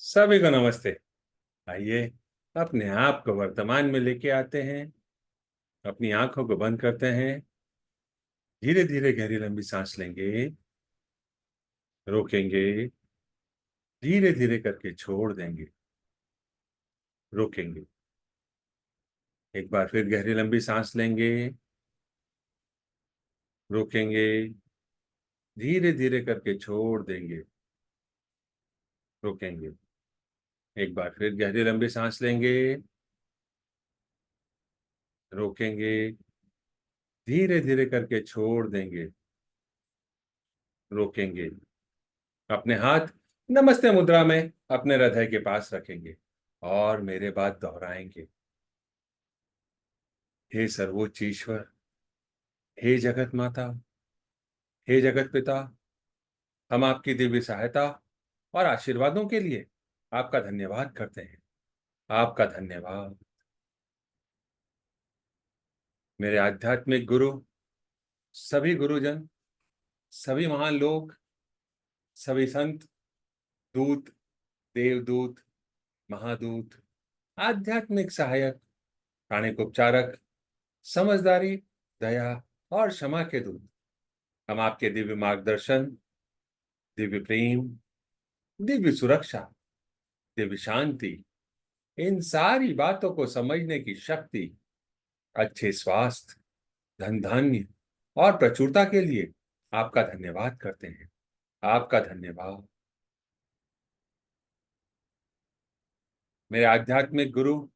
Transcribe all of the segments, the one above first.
सभी को नमस्ते। आइए अपने आप को वर्तमान में लेके आते हैं। अपनी आंखों को बंद करते हैं। धीरे धीरे गहरी लंबी सांस लेंगे। रोकेंगे। धीरे धीरे करके छोड़ देंगे। रोकेंगे। एक बार फिर गहरी लंबी सांस लेंगे। रोकेंगे। धीरे धीरे करके छोड़ देंगे। रोकेंगे। एक बार फिर गहरी लंबी सांस लेंगे। रोकेंगे। धीरे धीरे करके छोड़ देंगे। रोकेंगे। अपने हाथ नमस्ते मुद्रा में अपने हृदय के पास रखेंगे और मेरे बाद दोहराएंगे। हे सर्वोच्च ईश्वर, हे जगत माता, हे जगत पिता, हम आपकी दिव्य सहायता और आशीर्वादों के लिए आपका धन्यवाद करते हैं। आपका धन्यवाद। मेरे आध्यात्मिक गुरु, सभी गुरुजन, सभी महान लोग, सभी संत, दूत, देवदूत, महादूत, आध्यात्मिक सहायक, प्राणिक उपचारक, समझदारी, दया और क्षमा के दूत, हम आपके दिव्य मार्गदर्शन, दिव्य प्रेम, दिव्य सुरक्षा, दिव्य शांति, इन सारी बातों को समझने की शक्ति, अच्छे स्वास्थ्य, धन धान्य और प्रचुरता के लिए आपका धन्यवाद करते हैं। आपका धन्यवाद। मेरे आध्यात्मिक गुरु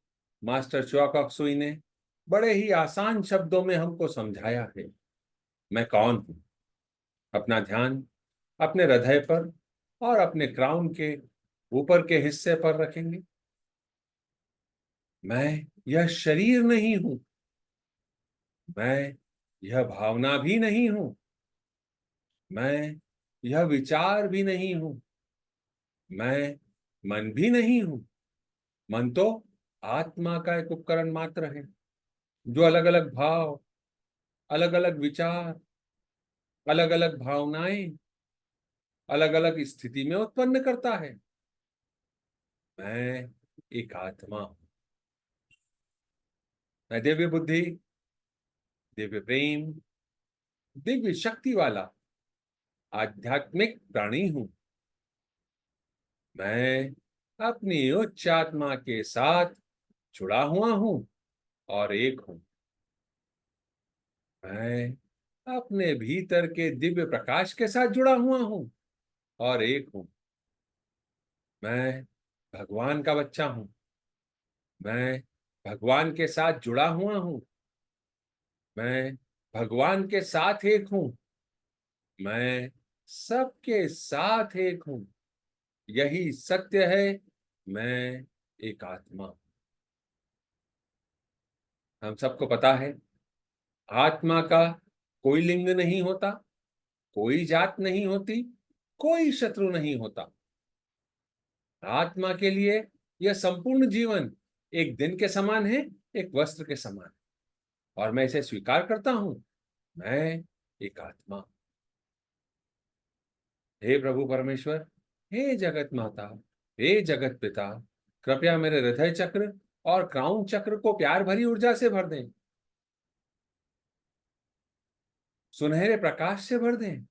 मास्टर च्योक सुई ने बड़े ही आसान शब्दों में हमको समझाया है। मैं कौन हूं? अपना ध्यान अपने हृदय पर और अपने क्राउन के ऊपर के हिस्से पर रखेंगे। मैं यह शरीर नहीं हूं। मैं यह भावना भी नहीं हूं। मैं यह विचार भी नहीं हूं। मैं मन भी नहीं हूं। मन तो आत्मा का एक उपकरण मात्र है जो अलग अलग भाव, अलग अलग विचार, अलग अलग भावनाएं, अलग अलग स्थिति में उत्पन्न करता है। मैं एक आत्मा हूं। मैं दिव्य बुद्धि, दिव्य प्रेम, दिव्य शक्ति वाला आध्यात्मिक प्राणी हूं। मैं अपनी उच्च आत्मा के साथ जुड़ा हुआ हूं और एक हूं। मैं अपने भीतर के दिव्य प्रकाश के साथ जुड़ा हुआ हूं और एक हूं। मैं भगवान का बच्चा हूं। मैं भगवान के साथ जुड़ा हुआ हूं। मैं भगवान के साथ एक हूं। मैं सबके साथ एक हूं। यही सत्य है। मैं एक आत्मा हूं। हम सबको पता है, आत्मा का कोई लिंग नहीं होता, कोई जात नहीं होती, कोई शत्रु नहीं होता। आत्मा के लिए यह संपूर्ण जीवन एक दिन के समान है, एक वस्त्र के समान है। और मैं इसे स्वीकार करता हूं। मैं एक आत्मा। हे प्रभु परमेश्वर, हे जगत माता, हे जगत पिता, कृपया मेरे हृदय चक्र और क्राउन चक्र को प्यार भरी ऊर्जा से भर दें। सुनहरे प्रकाश से भर दें।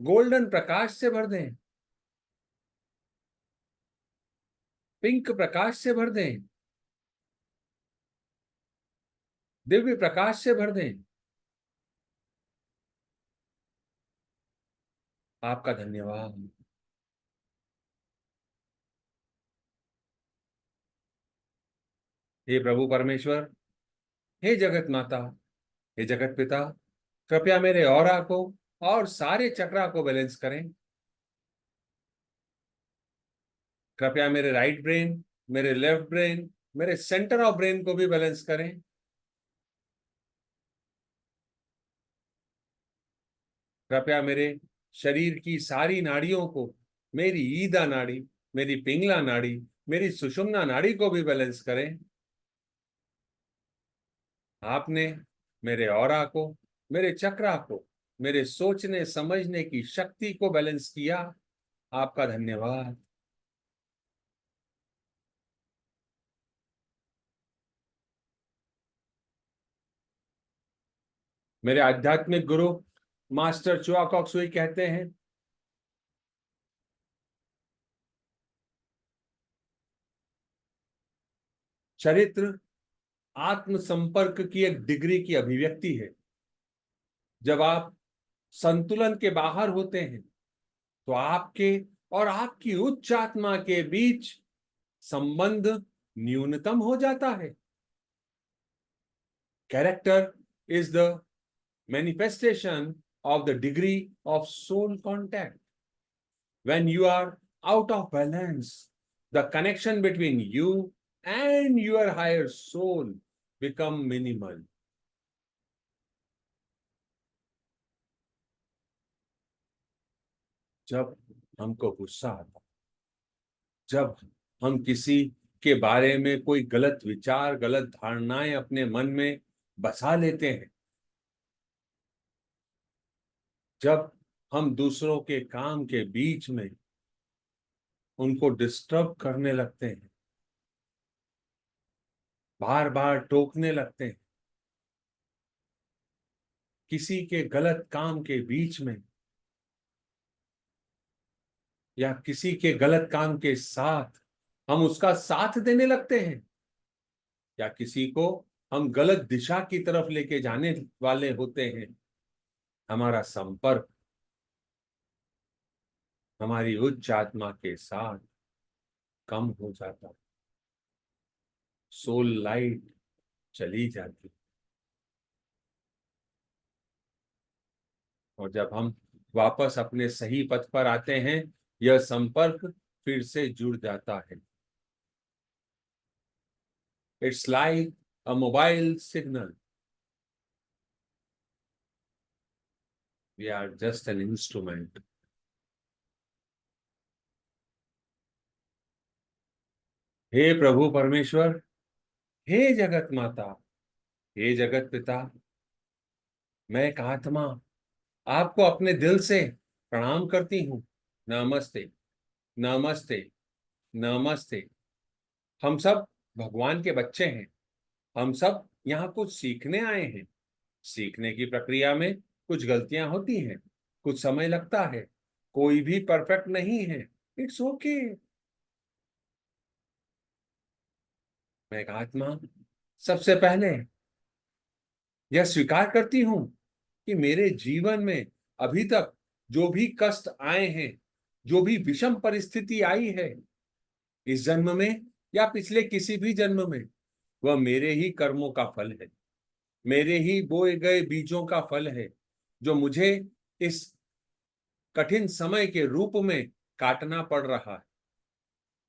गोल्डन प्रकाश से भर दें। पिंक प्रकाश से भर दें। दिव्य प्रकाश से भर दें। आपका धन्यवाद। हे प्रभु परमेश्वर, हे जगत माता, हे जगत पिता, कृपया मेरे ऑरा को और सारे चक्रा को बैलेंस करें। कृपया मेरे राइट ब्रेन, मेरे लेफ्ट ब्रेन, मेरे सेंटर ऑफ ब्रेन को भी बैलेंस करें। कृपया मेरे शरीर की सारी नाड़ियों को, मेरी ईदा नाड़ी, मेरी पिंगला नाड़ी, मेरी सुषुम्ना नाड़ी को भी बैलेंस करें। आपने मेरे ऑरा को, मेरे चक्रा को, मेरे सोचने समझने की शक्ति को बैलेंस किया। आपका धन्यवाद। मेरे आध्यात्मिक गुरु मास्टर चुआ कॉक्सुई कहते हैं, चरित्र आत्म संपर्क की एक डिग्री की अभिव्यक्ति है। जब आप संतुलन के बाहर होते हैं तो आपके और आपकी उच्च आत्मा के बीच संबंध न्यूनतम हो जाता है। Character is the manifestation of the degree of soul contact. When you are out of balance, the connection between you and your higher soul become minimal. जब हमको गुस्सा आता, जब हम किसी के बारे में कोई गलत विचार, गलत धारणाएं अपने मन में बसा लेते हैं, जब हम दूसरों के काम के बीच में उनको डिस्टर्ब करने लगते हैं, बार बार टोकने लगते हैं, किसी के गलत काम के बीच में या किसी के गलत काम के साथ हम उसका साथ देने लगते हैं, या किसी को हम गलत दिशा की तरफ लेके जाने वाले होते हैं, हमारा संपर्क हमारी उच्च आत्मा के साथ कम हो जाता है, सोल लाइट चली जाती है। और जब हम वापस अपने सही पथ पर आते हैं, यह संपर्क फिर से जुड़ जाता है। It's like a mobile signal, we are just an instrument. हे प्रभु परमेश्वर, हे जगत माता, हे जगत पिता, मैं एक आत्मा आपको अपने दिल से प्रणाम करती हूँ। नमस्ते, नमस्ते, नमस्ते। हम सब भगवान के बच्चे हैं। हम सब यहाँ कुछ सीखने आए हैं। सीखने की प्रक्रिया में कुछ गलतियां होती हैं, कुछ समय लगता है, कोई भी परफेक्ट नहीं है। It's okay. मैं एक आत्मा सबसे पहले यह स्वीकार करती हूँ कि मेरे जीवन में अभी तक जो भी कष्ट आए हैं, जो भी विषम परिस्थिति आई है, इस जन्म में या पिछले किसी भी जन्म में, वह मेरे ही कर्मों का फल है, मेरे ही बोए गए बीजों का फल है, जो मुझे इस कठिन समय के रूप में काटना पड़ रहा है।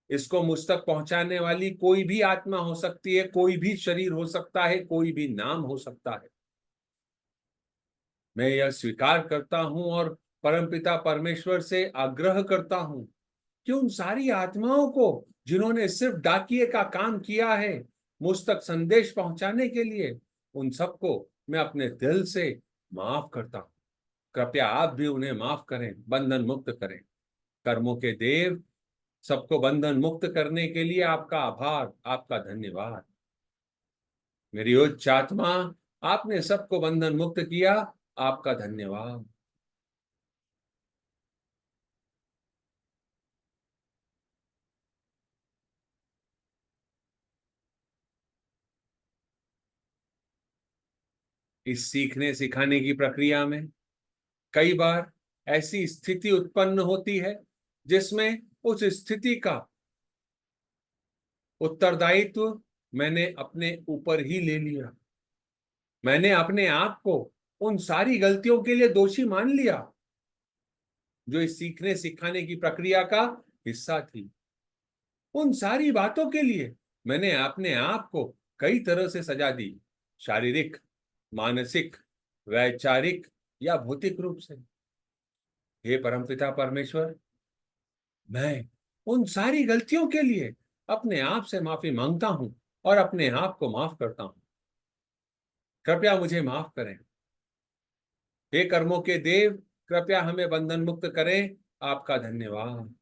इसको मुझ तक पहुंचाने वाली कोई भी आत्मा हो सकती है, कोई भी शरीर हो सकता है, कोई भी नाम हो सकता है। मैं यह स्वीकार करता हूं और परमपिता परमेश्वर से आग्रह करता हूं कि उन सारी आत्माओं को जिन्होंने सिर्फ डाकिए का काम किया है मुझ तक संदेश पहुंचाने के लिए, उन सबको मैं अपने दिल से माफ करता हूं। कृपया आप भी उन्हें माफ करें, बंधन मुक्त करें। कर्मों के देव, सबको बंधन मुक्त करने के लिए आपका आभार, आपका धन्यवाद। मेरी उच्च आत्मा, आपने सबको बंधन मुक्त किया, आपका धन्यवाद। इस सीखने सिखाने की प्रक्रिया में कई बार ऐसी स्थिति उत्पन्न होती है जिसमें उस स्थिति का उत्तरदायित्व मैंने अपने ऊपर ही ले लिया। मैंने अपने आप को उन सारी गलतियों के लिए दोषी मान लिया जो इस सीखने सिखाने की प्रक्रिया का हिस्सा थी। उन सारी बातों के लिए मैंने अपने आप को कई तरह से सजा दी, शारीरिक, मानसिक, वैचारिक या भौतिक रूप से। हे परमपिता परमेश्वर, मैं उन सारी गलतियों के लिए अपने आप से माफी मांगता हूं और अपने आप को माफ करता हूं। कृपया मुझे माफ करें। हे कर्मों के देव, कृपया हमें बंधन मुक्त करें। आपका धन्यवाद।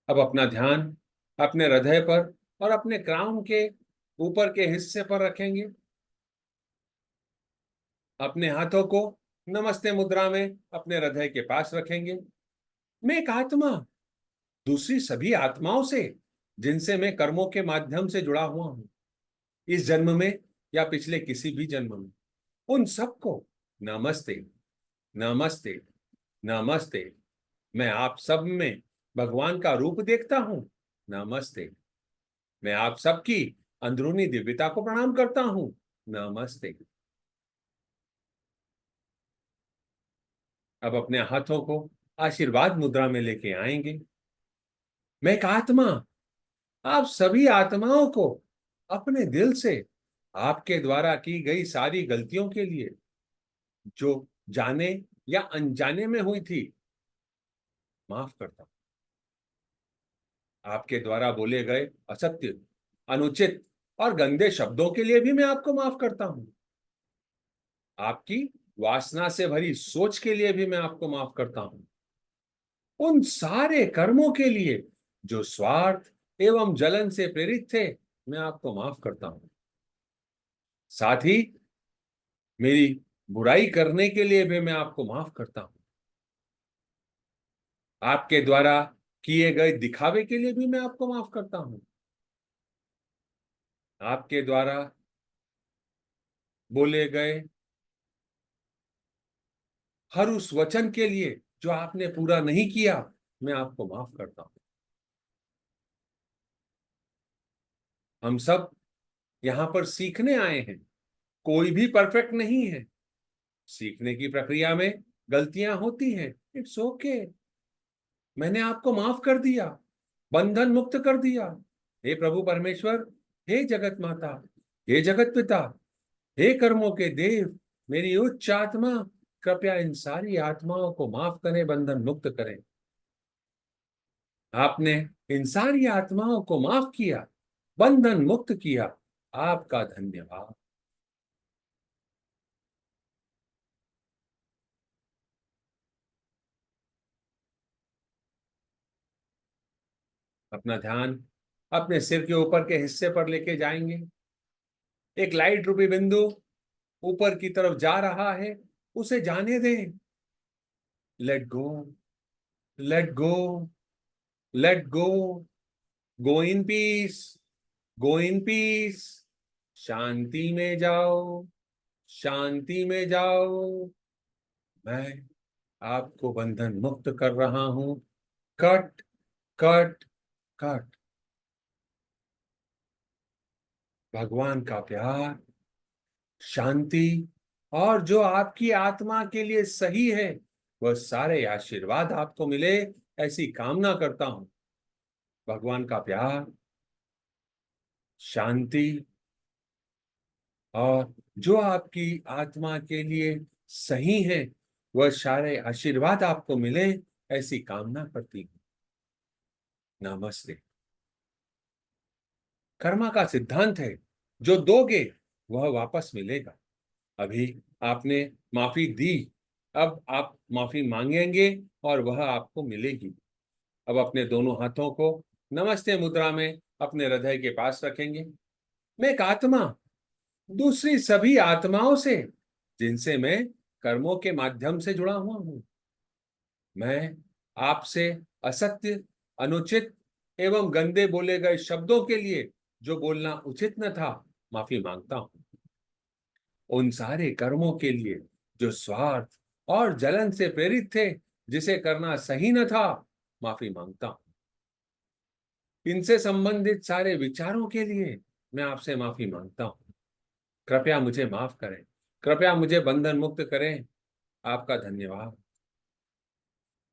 अब अपना ध्यान अपने हृदय पर और अपने क्राउन के ऊपर के हिस्से पर रखेंगे। अपने हाथों को नमस्ते मुद्रा में अपने हृदय के पास रखेंगे। मैं एक आत्मा दूसरी सभी आत्माओं से, जिनसे मैं कर्मों के माध्यम से जुड़ा हुआ हूं, इस जन्म में या पिछले किसी भी जन्म में, उन सबको नमस्ते, नमस्ते, नमस्ते। मैं आप सब में भगवान का रूप देखता हूं। नमस्ते। मैं आप सबकी अंदरूनी दिव्यता को प्रणाम करता हूं। नमस्ते। अब अपने हाथों को आशीर्वाद मुद्रा में लेके आएंगे। मैं एक आत्मा आप सभी आत्माओं को अपने दिल से आपके द्वारा की गई सारी गलतियों के लिए, जो जाने या अनजाने में हुई थी, माफ करता हूं। आपके द्वारा बोले गए असत्य, अनुचित और गंदे शब्दों के लिए भी मैं आपको माफ करता हूं। आपकी वासना से भरी सोच के लिए भी मैं आपको माफ करता हूं। उन सारे कर्मों के लिए जो स्वार्थ एवं जलन से प्रेरित थे, मैं आपको माफ करता हूं। साथ ही मेरी बुराई करने के लिए भी मैं आपको माफ करता हूं। आपके द्वारा किए गए दिखावे के लिए भी मैं आपको माफ करता हूं। आपके द्वारा बोले गए हर उस वचन के लिए जो आपने पूरा नहीं किया, मैं आपको माफ करता हूं। हम सब यहां पर सीखने आए हैं। कोई भी परफेक्ट नहीं है। सीखने की प्रक्रिया में गलतियां होती हैं। It's okay. मैंने आपको माफ कर दिया, बंधन मुक्त कर दिया। हे प्रभु परमेश्वर, हे जगत माता, हे जगत पिता, हे कर्मों के देव, मेरी उच्च आत्मा, कृपया इन सारी आत्माओं को माफ करें, बंधन मुक्त करें। आपने इन सारी आत्माओं को माफ किया, बंधन मुक्त किया। आपका धन्यवाद। अपना ध्यान अपने सिर के ऊपर के हिस्से पर लेके जाएंगे। एक लाइट रूपी बिंदु ऊपर की तरफ जा रहा है, उसे जाने दें। Let go, let go, let go. Go in peace, go in peace. शांति में जाओ, शांति में जाओ। मैं आपको बंधन मुक्त कर रहा हूं। Cut, cut, cut. भगवान का प्यार, शांति और जो आपकी आत्मा के लिए सही है, वह सारे आशीर्वाद आपको मिले, ऐसी कामना करता हूं। भगवान का प्यार, शांति और जो आपकी आत्मा के लिए सही है, वह सारे आशीर्वाद आपको मिले, ऐसी कामना करती हूं। नमस्ते। कर्मा का सिद्धांत है, जो दोगे वह वापस मिलेगा। अभी आपने माफी दी, अब आप माफी मांगेंगे और वह आपको मिलेगी। अब अपने दोनों हाथों को नमस्ते मुद्रा में अपने हृदय के पास रखेंगे। मैं एक आत्मा दूसरी सभी आत्माओं से, जिनसे मैं कर्मों के माध्यम से जुड़ा हुआ हूं, मैं आपसे असत्य, अनुचित एवं गंदे बोले गए शब्दों के लिए जो बोलना उचित न था, माफी मांगता हूं। उन सारे कर्मों के लिए जो स्वार्थ और जलन से प्रेरित थे, जिसे करना सही न था, माफी मांगता हूं। इनसे संबंधित सारे विचारों के लिए मैं आपसे माफी मांगता हूं। कृपया मुझे माफ करें, कृपया मुझे बंधन मुक्त करें। आपका धन्यवाद।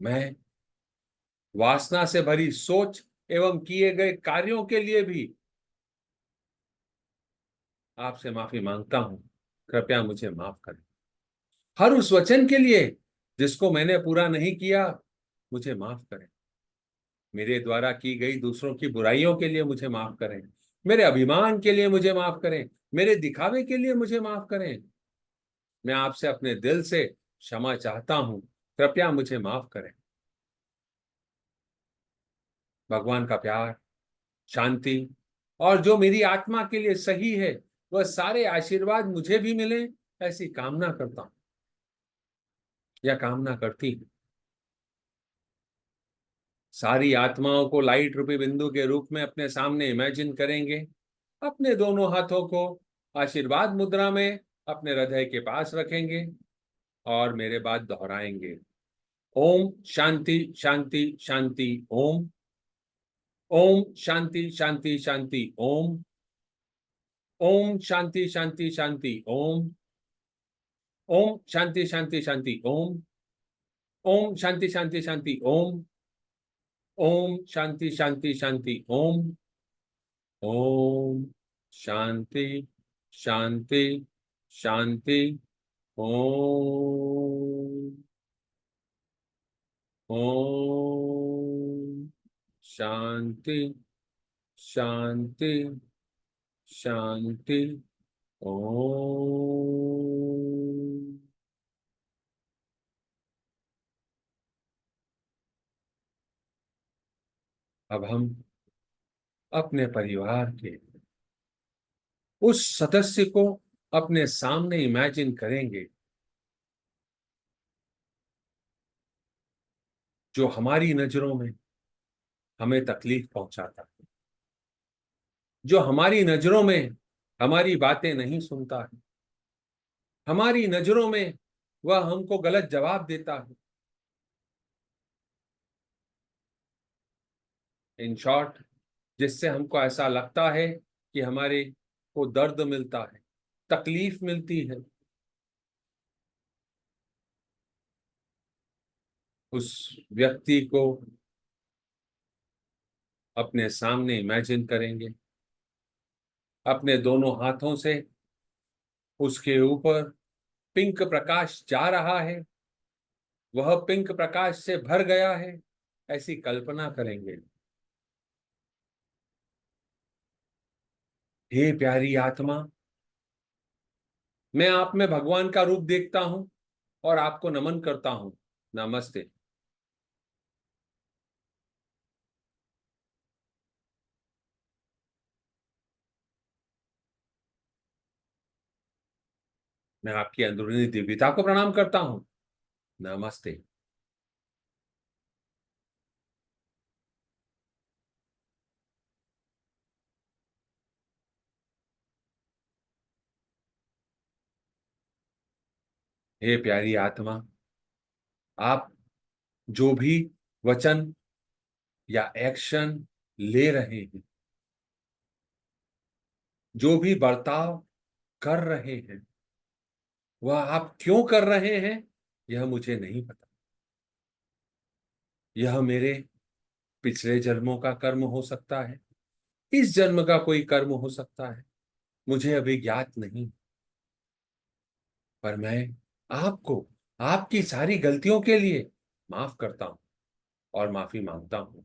मैं वासना से भरी सोच एवं किए गए कार्यों के लिए भी आपसे माफी मांगता हूं। कृपया मुझे माफ करें। हर उस वचन के लिए जिसको मैंने पूरा नहीं किया, मुझे माफ करें। मेरे द्वारा की गई दूसरों की बुराइयों के लिए मुझे माफ करें। मेरे अभिमान के लिए मुझे माफ करें। मेरे दिखावे के लिए मुझे माफ करें। मैं आपसे अपने दिल से क्षमा चाहता हूं। कृपया मुझे माफ करें। भगवान का प्यार, शांति और जो मेरी आत्मा के लिए सही है वह सारे आशीर्वाद मुझे भी मिले, ऐसी कामना करता हूं या कामना करती हूं। सारी आत्माओं को लाइट रूपी बिंदु के रूप में अपने सामने इमेजिन करेंगे। अपने दोनों हाथों को आशीर्वाद मुद्रा में अपने हृदय के पास रखेंगे और मेरे बाद दोहराएंगे, ओम शांति शांति शांति ओम। ओम शांति शांति शांति ओम। ओम शांति शांति शांति ओम। ओम शांति शांति शांति ओम। ओम शांति शांति शांति ओम। ओम शांति शांति शांति ओम। ओम शांति शांति शांति ओम। ओम शांति शांति शांति ओम। अब हम अपने परिवार के उस सदस्य को अपने सामने इमेजिन करेंगे जो हमारी नजरों में हमें तकलीफ पहुंचाता है, जो हमारी नजरों में हमारी बातें नहीं सुनता है, हमारी नजरों में वह हमको गलत जवाब देता है। इन शॉर्ट, जिससे हमको ऐसा लगता है कि हमारे को दर्द मिलता है, तकलीफ मिलती है। उस व्यक्ति को अपने सामने इमेजिन करेंगे, अपने दोनों हाथों से उसके ऊपर पिंक प्रकाश जा रहा है, वह पिंक प्रकाश से भर गया है, ऐसी कल्पना करेंगे। हे प्यारी आत्मा, मैं आप में भगवान का रूप देखता हूं और आपको नमन करता हूं। नमस्ते। मैं आपकी अंदरूनी दिव्यता को प्रणाम करता हूं। नमस्ते। हे प्यारी आत्मा, आप जो भी वचन या एक्शन ले रहे हैं, जो भी बर्ताव कर रहे हैं, वह आप क्यों कर रहे हैं यह मुझे नहीं पता। यह मेरे पिछले जन्मों का कर्म हो सकता है, इस जन्म का कोई कर्म हो सकता है, मुझे अभी ज्ञात नहीं। पर मैं आपको आपकी सारी गलतियों के लिए माफ करता हूं और माफी मांगता हूं।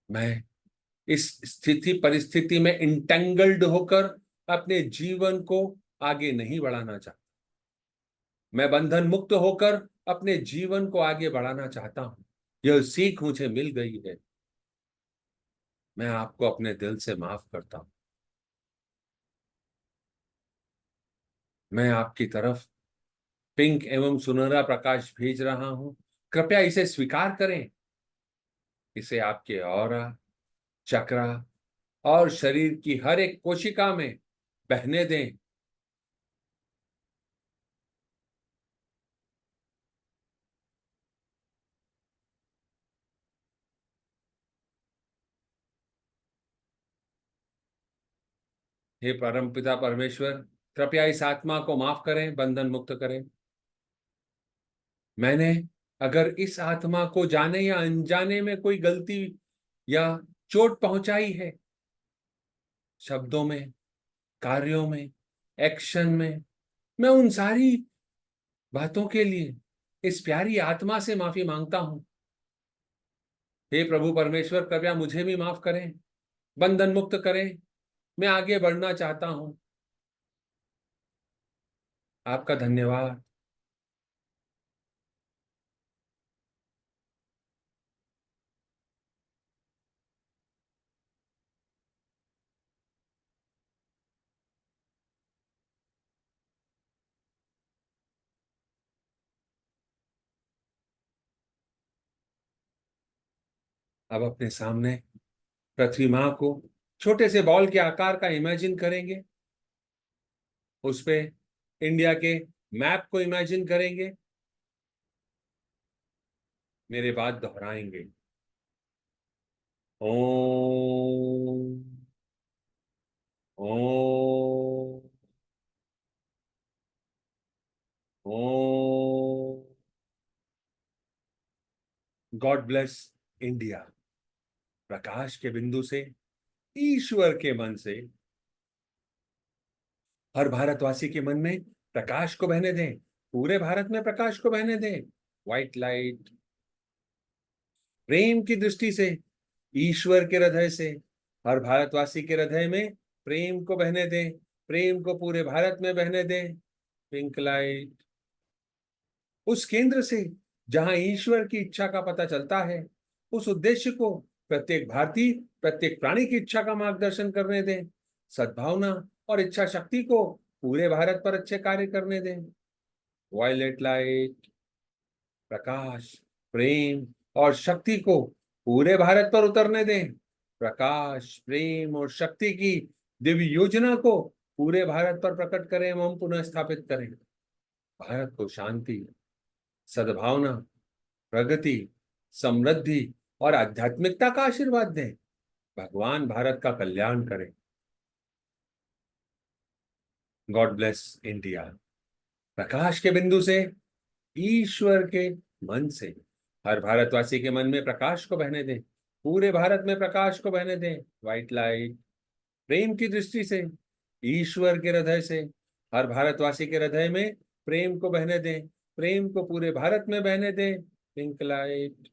मैं इस स्थिति परिस्थिति में इंटेंगल्ड होकर अपने जीवन को आगे नहीं बढ़ाना चाहता। मैं बंधन मुक्त होकर अपने जीवन को आगे बढ़ाना चाहता हूं। यह सीख मुझे मिल गई है। मैं आपको अपने दिल से माफ करता हूं। मैं आपकी तरफ पिंक एवं सुनहरा प्रकाश भेज रहा हूं। कृपया इसे स्वीकार करें। इसे आपके ऑरा, चक्रा और शरीर की हर एक कोशिका में बहने दें। हे परमपिता परमेश्वर, कृपया इस आत्मा को माफ करें, बंधन मुक्त करें। मैंने अगर इस आत्मा को जाने या अनजाने में कोई गलती या चोट पहुंचाई है, शब्दों में, कार्यों में, एक्शन में, मैं उन सारी बातों के लिए इस प्यारी आत्मा से माफी मांगता हूं। हे प्रभु परमेश्वर, कृपया मुझे भी माफ करें, बंधन मुक्त करें। मैं आगे बढ़ना चाहता हूं। आपका धन्यवाद। अब अपने सामने पृथ्वी माँ को छोटे से बॉल के आकार का इमेजिन करेंगे, उस पे इंडिया के मैप को इमेजिन करेंगे, मेरे बाद दोहराएंगे। Om Om Om. God bless India. प्रकाश के बिंदु से, ईश्वर के मन से, हर भारतवासी के मन में प्रकाश को बहने दें, पूरे भारत में प्रकाश को बहने दें। व्हाइट लाइट प्रेम की दृष्टि से, ईश्वर के हृदय से, हर भारतवासी के हृदय में प्रेम को बहने दें, प्रेम को पूरे भारत में बहने दें। पिंक लाइट उस केंद्र से जहां ईश्वर की इच्छा का पता चलता है, उस उद्देश्य को प्रत्येक भारतीय, प्रत्येक प्राणी की इच्छा का मार्गदर्शन करने दें। सद्भावना और इच्छा शक्ति को पूरे भारत पर अच्छे कार्य करने दें। वायलेट लाइट प्रकाश, प्रेम और शक्ति को पूरे भारत पर उतरने दें। प्रकाश, प्रेम और शक्ति की दिव्य योजना को पूरे भारत पर प्रकट करें एवं पुनः स्थापित करें। भारत को शांति, सद्भावना, प्रगति, समृद्धि और आध्यात्मिकता का आशीर्वाद दें। भगवान भारत का कल्याण करें। God bless India. प्रकाश के बिंदु से, ईश्वर के मन से, हर भारतवासी के मन में प्रकाश को बहने दें, पूरे भारत में प्रकाश को बहने दें। व्हाइट लाइट प्रेम की दृष्टि से, ईश्वर के हृदय से, हर भारतवासी के हृदय में प्रेम को बहने दें, प्रेम को पूरे भारत में बहने दें। पिंक लाइट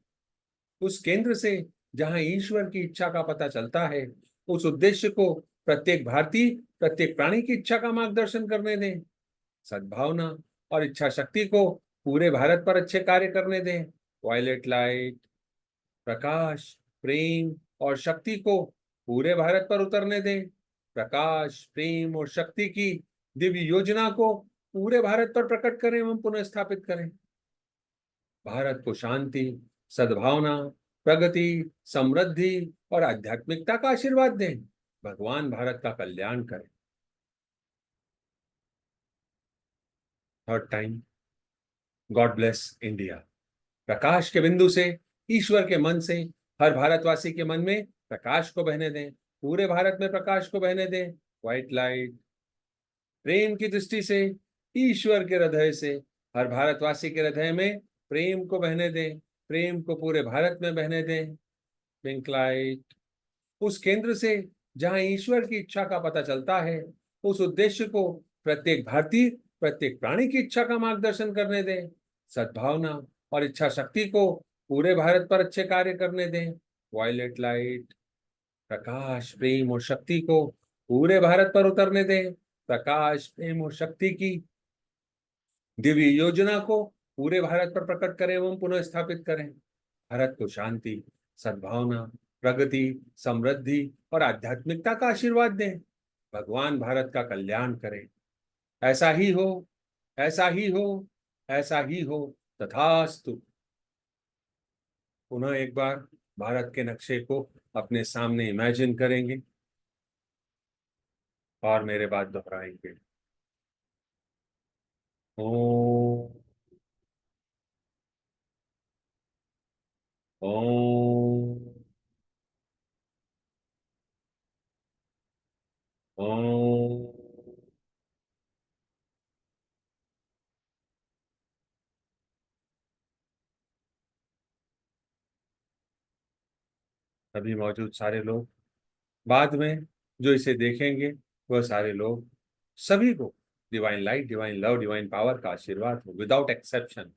उस केंद्र से जहां ईश्वर की इच्छा का पता चलता है, उस उद्देश्य को प्रत्येक भारतीय, प्रत्येक प्राणी की इच्छा का मार्गदर्शन करने दें। सद्भावना और इच्छा शक्ति को पूरे भारत पर अच्छे कार्य करने दें। वायलेट लाइट प्रकाश, प्रेम और शक्ति को पूरे भारत पर उतरने दें। प्रकाश, प्रेम और शक्ति की दिव्य योजना को पूरे भारत पर प्रकट करें एवं पुनः स्थापित करें। भारत को शांति, सद्भावना, प्रगति, समृद्धि और आध्यात्मिकता का आशीर्वाद दें। भगवान भारत का कल्याण करें। Third time. God bless India. प्रकाश के बिंदु से, ईश्वर के मन से, हर भारतवासी के मन में प्रकाश को बहने दें, पूरे भारत में प्रकाश को बहने दें। व्हाइट लाइट प्रेम की दृष्टि से, ईश्वर के हृदय से, हर भारतवासी के हृदय में प्रेम को बहने दें, प्रेम को पूरे भारत में बहने दें। पिंक लाइट उस केंद्र से जहां ईश्वर की इच्छा का पता चलता है, उस उद्देश्य को प्रत्येक भारतीय, प्रत्येक प्राणी की इच्छा का मार्गदर्शन करने दें। सद्भावना और इच्छा शक्ति को पूरे भारत पर अच्छे कार्य करने दें। वायलेट लाइट प्रकाश, प्रेम और शक्ति को पूरे भारत पर उतरने दें। प्रकाश, प्रेम और शक्ति की दिव्य योजना को पूरे भारत पर प्रकट करें एवं पुनः स्थापित करें। भारत को शांति, सद्भावना, प्रगति, समृद्धि और आध्यात्मिकता का आशीर्वाद दें। भगवान भारत का कल्याण करें। ऐसा ही हो, ऐसा ही हो, ऐसा ही हो। तथास्तु। पुनः एक बार भारत के नक्शे को अपने सामने इमेजिन करेंगे और मेरे बाद दोहराएंगे। ओम ओम ओम। अभी मौजूद सारे लोग, बाद में जो इसे देखेंगे, वह सारे लोग, सभी को divine light, divine love, divine power का आशीर्वाद हो विदाउट एक्सेप्शन।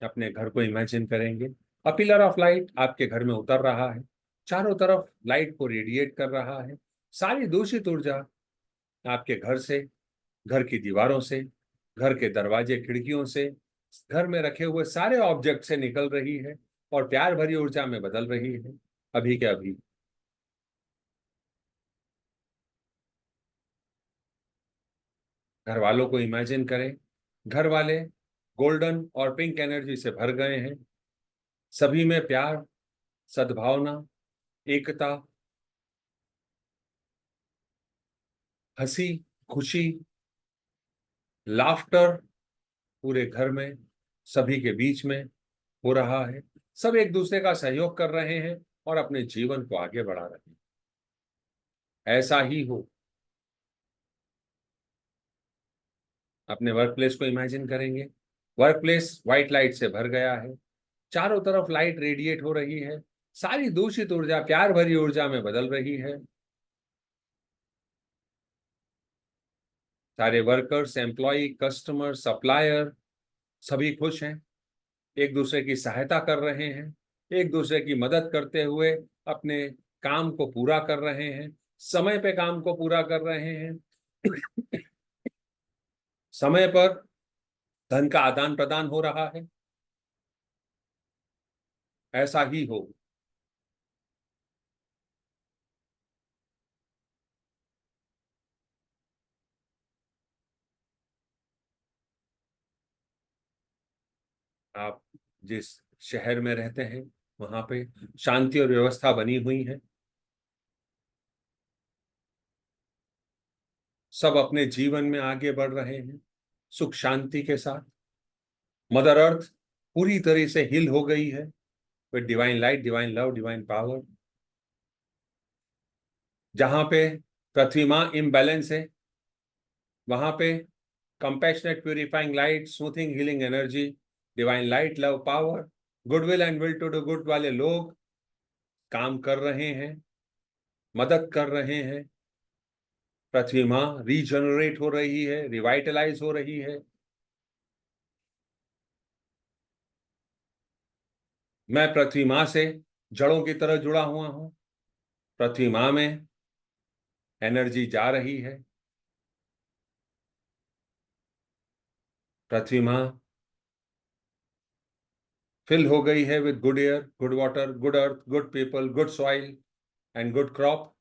अपने घर को इमेजिन करेंगे, अ पिलर ऑफ लाइट आपके घर में उतर रहा है, चारों तरफ लाइट को रेडिएट कर रहा है। सारी दूषित ऊर्जा आपके घर से, घर की दीवारों से, घर के दरवाजे खिड़कियों से, घर में रखे हुए सारे ऑब्जेक्ट से निकल रही है और प्यार भरी ऊर्जा में बदल रही है। अभी के अभी घर वालों को इमेजिन करें, घर वाले गोल्डन और पिंक एनर्जी से भर गए हैं। सभी में प्यार, सद्भावना, एकता, हंसी, खुशी, लाफ्टर पूरे घर में, सभी के बीच में हो रहा है। सब एक दूसरे का सहयोग कर रहे हैं और अपने जीवन को आगे बढ़ा रहे हैं। ऐसा ही हो। अपने वर्क प्लेस को इमेजिन करेंगे। वर्क प्लेस व्हाइट लाइट से भर गया है, चारों तरफ लाइट रेडिएट हो रही है, सारी दूषित ऊर्जा प्यार भरी ऊर्जा में बदल रही है। सारे वर्कर्स, एम्प्लॉय, कस्टमर, सप्लायर सभी खुश हैं, एक दूसरे की सहायता कर रहे हैं, एक दूसरे की मदद करते हुए अपने काम को पूरा कर रहे हैं, समय पे काम को पूरा कर रहे हैं। समय पर धन का आदान प्रदान हो रहा है। ऐसा ही हो। आप जिस शहर में रहते हैं वहां पे शांति और व्यवस्था बनी हुई है। सब अपने जीवन में आगे बढ़ रहे हैं सुख शांति के साथ। मदर अर्थ पूरी तरह से हिल हो गई है with divine light, divine love, divine power. जहां पे पृथ्वी माँ इम्बैलेंस है वहां पे compassionate purifying light, smoothing healing energy, divine light, love, power, goodwill and will to do good वाले लोग काम कर रहे हैं, मदद कर रहे हैं। पृथ्वी माँ रीजनरेट हो रही है, रिवाइटलाइज हो रही है। मैं पृथ्वी माँ से जड़ों की तरह जुड़ा हुआ हूं। पृथ्वी माँ में एनर्जी जा रही है। पृथ्वी माँ फिल हो गई है with good air, good water, good earth, good people, good soil and good crop.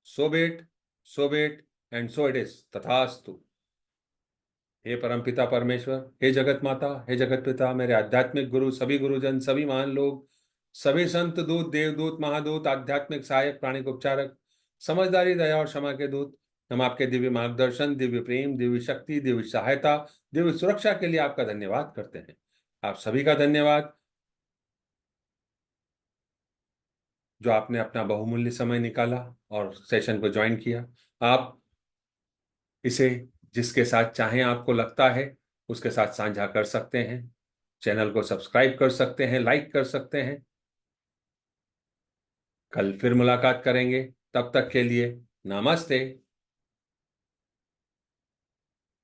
So be it, so be it and so it is, तथास्तु। हे परमपिता परमेश्वर, हे जगत माता, हे जगत पिता, मेरे आध्यात्मिक गुरु, सभी गुरुजन, सभी महान लोग, सभी संत दूत, देवदूत, महादूत, आध्यात्मिक सहायक, प्राणिक उपचारक, समझदारी, दया और क्षमा के दूत, हम आपके दिव्य मार्गदर्शन, दिव्य प्रेम, दिव्य शक्ति, दिव्य सहायता, दिव्य सुरक्षा के लिए आपका धन्यवाद करते हैं। आप सभी का धन्यवाद जो आपने अपना बहुमूल्य समय निकाला और सेशन को ज्वाइन किया। आप इसे जिसके साथ चाहें आपको लगता है उसके साथ साझा कर सकते हैं, चैनल को सब्सक्राइब कर सकते हैं, लाइक कर सकते हैं। कल फिर मुलाकात करेंगे, तब तक के लिए नमस्ते।